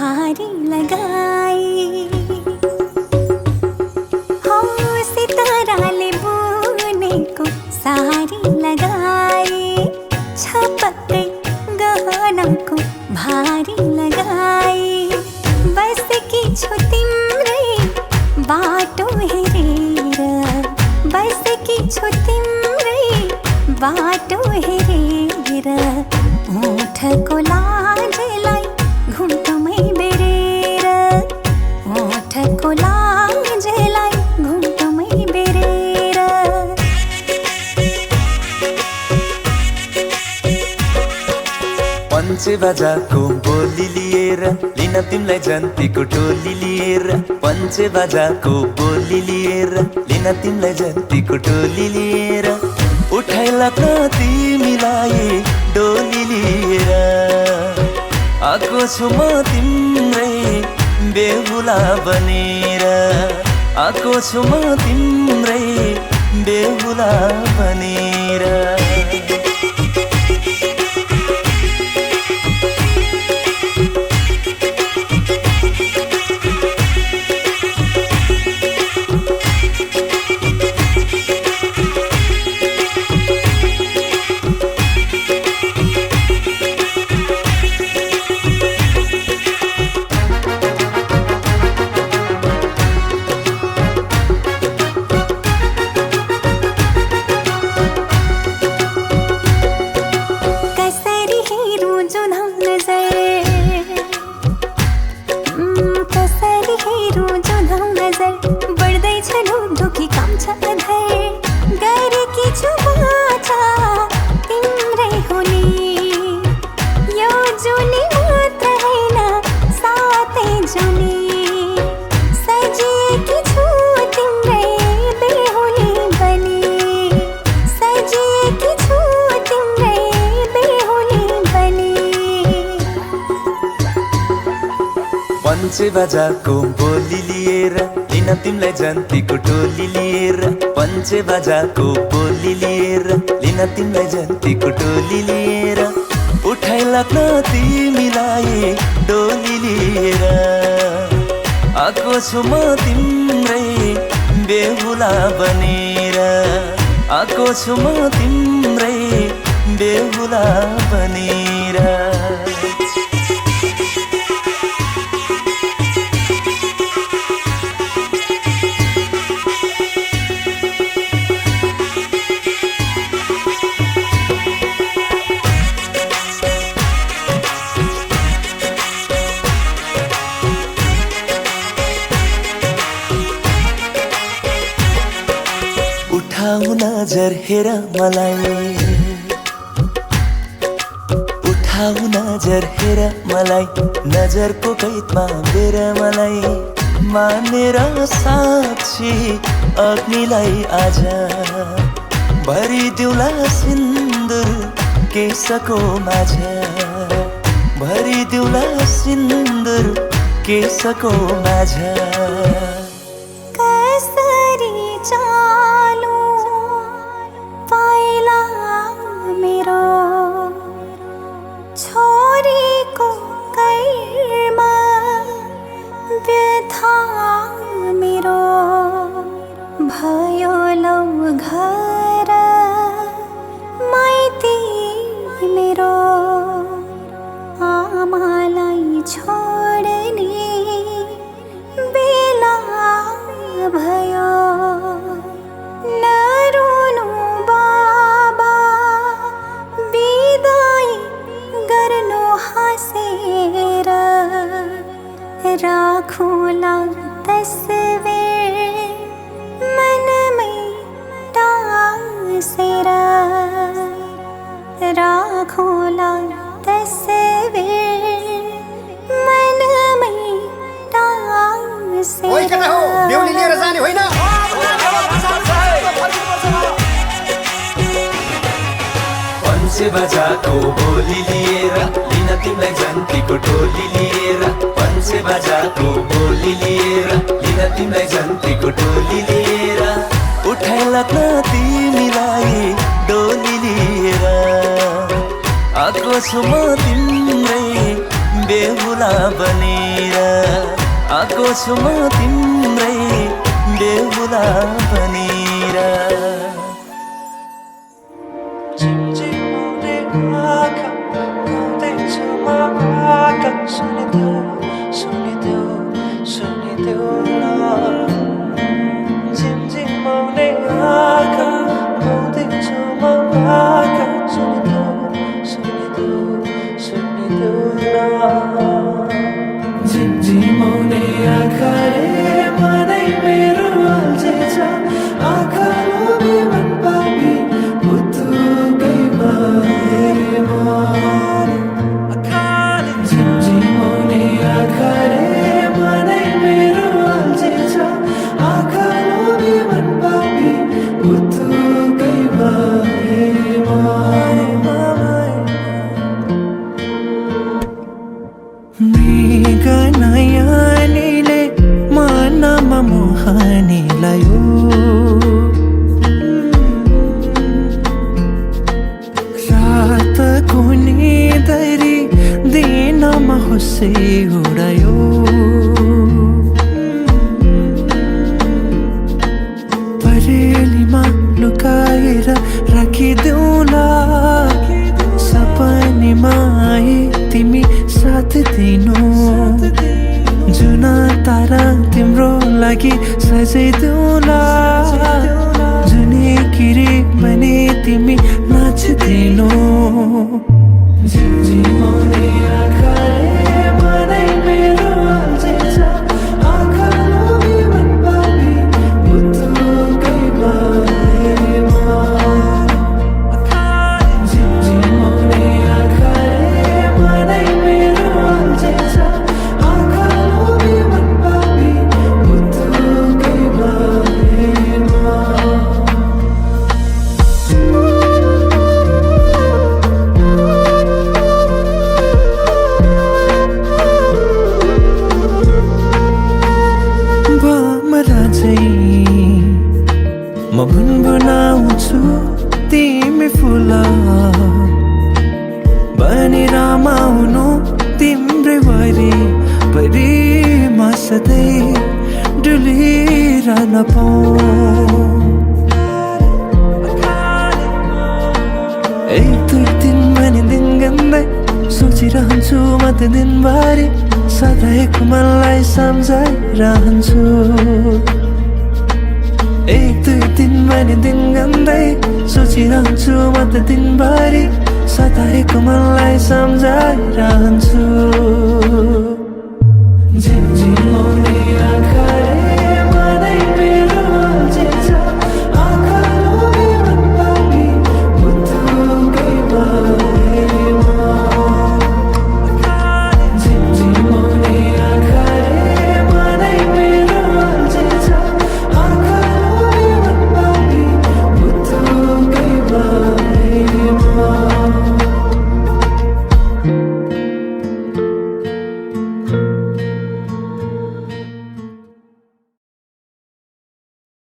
भारी लगाई हो सिताराले बुनेको सारी लगाई छपक्कै गहनाको भारी लगाई बसेकी छु तिम्रै बाटो हेरेर बसेकी छु तिम्रै बाटो हेरेर ओठको लाजलाई घुम्टमै बेरेर ओठको लाजलाई घुम्टमै बेरेर पञ्चे बाजाको बोली लिएर लिन तिमीलाई जन्तीको टोली लिएर पञ्चे बाजाको बोली लिएर लिन तिमीलाई जन्तीको टोली लिएर उठाइ लाग्न तिमीलाई डोली लिएर आएको छु म तिम्रै बेहुला बनेर आएको छु म तिम्रै बेहुला बनेर पञ्चे बाजाको बोली लिएर लिन तिमीलाई जन्तीको टोली लिएर पञ्चे बाजाको बोली लिएर लिन तिमीलाई जन्तीको टोली लिएर उठाइ लाग्न तिमीलाई डोली लिएर आएको छु म तिम्रै बेहुला बनेर आएको छु म तिम्रै बेहुला बनेर उठाऊ नजर हेर मलाई उठाऊ नजर हेर मलाई नजरको कैदमा बेर मलाई मानेर साक्षी अग्निलाई आज भरिदिउला सिन्दुर केशको माझ भरिदिउला सिन्दुर केशको माझ भयो लौ घर माइती मेरो आमालाई छोड्ने बेला भयो नरुनु बाबा बिदाई गर्नु हाँसेर राखौँला तस्बिर मनमै टाँसेर राखौँला तस्बिर मनमै टाँसेर। ओइ कता हो बेहुली लिएर जाने होइन पञ्चे बाजाको बोली लिएर लिन तिमीलाई जन्तीको टोली लिएर पञ्चे बाजाको बोली लिएर लिन तिमीलाई जन्तीको टोली लिएर उठाइ लाग्न तिमीलाई डोली लिएर आएको छु म तिम्रै बेहुला बनेर आएको छु म तिम्रै बेहुला बनेर झिमझिमाउने आँखा गाउँदैछु म भाका सुनिदेऊ सुनिदेऊ सुनिदेऊ न झिमझिमाउने आँखा गाउँदैछु म भाका सुनिदेऊ सुनिदेऊ सुनिदेऊ न झिमझिमाउने आँखाले मनै मेरो अल्झेछ आँखा लोभी मन पापी पुतुकै भएमा झिमझिमाउने आँखाले मनै मेरो अल्झेछ आँखा लोभी मन पापी पुतुकै भएमा मृगनयनीले मनमा मोहनी लायो रातको निदरी दिनमा होसे उडायो परेलीमा लुकाएर राखिदेऊला सपनीमा आए तिमी साथ दिनु जुन तारा तिम्रो लागि सजाइदेऊला जुनै किरी भने तिमी नाचिदिनु झिमझिमाउने आँखाले मनै मेरो अल्झेछ आँखा लोभी मन पापी पुतुकै भएमा झिमझिमाउने आँखाले मनै मेरो अल्झेछ आँखा लोभी मन पापी पुतुकै भएमा म गुनगुनाउँछु तिमी फुल बनी रमाउनु तिम्रै वरिपरि म सधैँ डुलिरहन पाऊँ एक दुई दिन भने दिन गन्दै सोचिरहन्छु म त दिनभरि सधैँको मनलाई सम्झाइरहन्छु एक दुई दिन भने दिन गन्दै सोचिरहन्छु म त दिनभरि सधैँको मनलाई सम्झाइरहन्छु झिमझिम